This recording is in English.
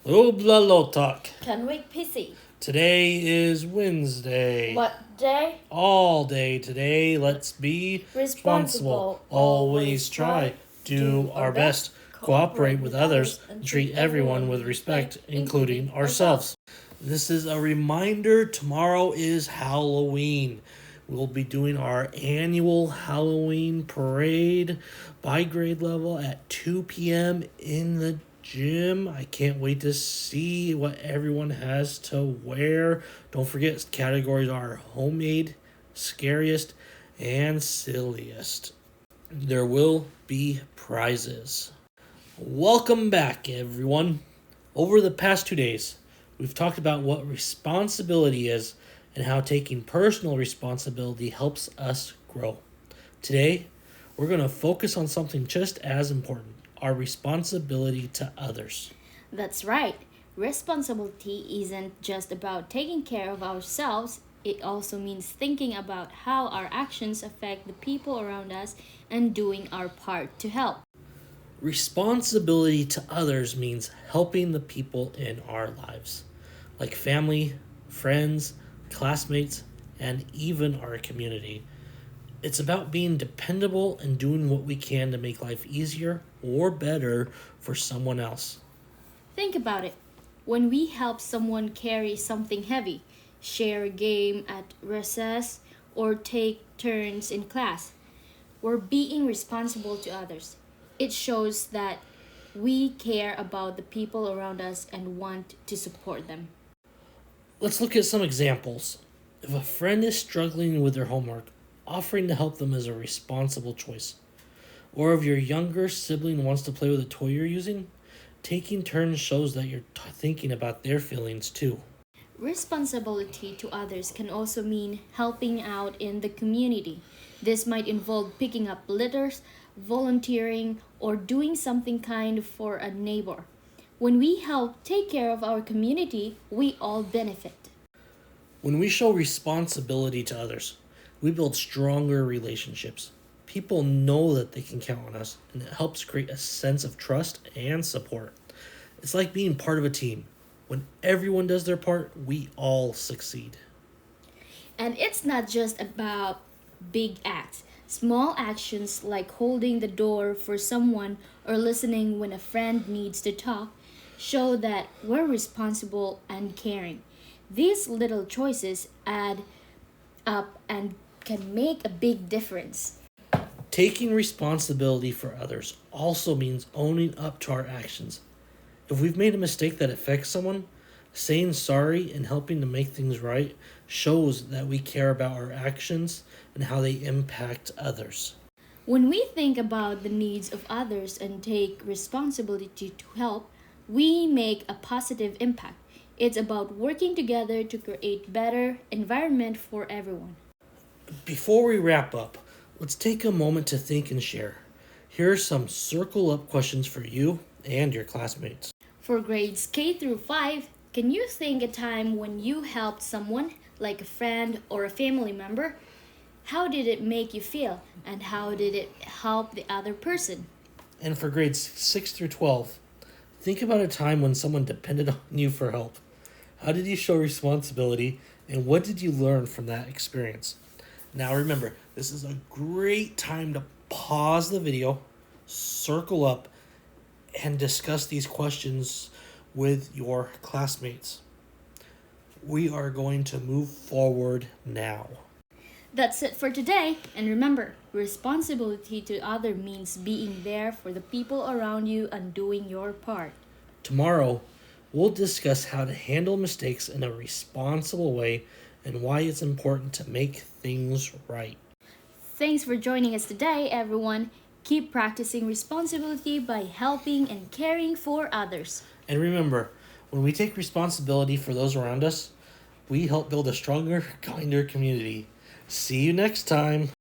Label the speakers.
Speaker 1: Oblalotak.
Speaker 2: Canwick Pissy.
Speaker 1: Today is Wednesday.
Speaker 2: What day?
Speaker 1: All day today. Let's be responsible. Always try. Do our best. Cooperate with others. And treat everyone with respect, including ourselves. This is a reminder. Tomorrow is Halloween. We'll be doing our annual Halloween parade by grade level at 2 p.m. in the gym. I can't wait to see what everyone has to wear. Don't forget, categories are homemade, scariest, and silliest. There will be prizes. Welcome back, everyone. Over the past 2 days, we've talked about what responsibility is and how taking personal responsibility helps us grow. Today, we're going to focus on something just as important, our responsibility to others.
Speaker 2: That's right. Responsibility isn't just about taking care of ourselves, it also means thinking about how our actions affect the people around us and doing our part to help.
Speaker 1: Responsibility to others means helping the people in our lives, like family, friends, classmates, and even our community. It's about being dependable and doing what we can to make life easier or better for someone else.
Speaker 2: Think about it. When we help someone carry something heavy, share a game at recess, or take turns in class, we're being responsible to others. It shows that we care about the people around us and want to support them.
Speaker 1: Let's look at some examples. If a friend is struggling with their homework, offering to help them is a responsible choice. Or if your younger sibling wants to play with a toy you're using, taking turns shows that you're thinking about their feelings too.
Speaker 2: Responsibility to others can also mean helping out in the community. This might involve picking up litters, volunteering, or doing something kind for a neighbor. When we help take care of our community, we all benefit.
Speaker 1: When we show responsibility to others, we build stronger relationships. People know that they can count on us, and it helps create a sense of trust and support. It's like being part of a team. When everyone does their part, we all succeed.
Speaker 2: And it's not just about big acts. Small actions like holding the door for someone or listening when a friend needs to talk show that we're responsible and caring. These little choices add up and can make a big difference.
Speaker 1: Taking responsibility for others also means owning up to our actions. If we've made a mistake that affects someone, saying sorry and helping to make things right shows that we care about our actions and how they impact others.
Speaker 2: When we think about the needs of others and take responsibility to help, we make a positive impact. It's about working together to create better environment for everyone.
Speaker 1: Before we wrap up, let's take a moment to think and share. Here are some circle up questions for you and your classmates.
Speaker 2: For grades K through 5, can you think a time when you helped someone, like a friend or a family member? How did it make you feel, and how did it help the other person?
Speaker 1: And for grades 6 through 12, think about a time when someone depended on you for help. How did you show responsibility, and what did you learn from that experience? Now remember, this is a great time to pause the video, circle up, and discuss these questions with your classmates. We are going to move forward now.
Speaker 2: That's it for today. And remember, responsibility to others means being there for the people around you and doing your part.
Speaker 1: Tomorrow, we'll discuss how to handle mistakes in a responsible way and why it's important to make things right.
Speaker 2: Thanks for joining us today, everyone. Keep practicing responsibility by helping and caring for others.
Speaker 1: And remember, when we take responsibility for those around us, we help build a stronger, kinder community. See you next time.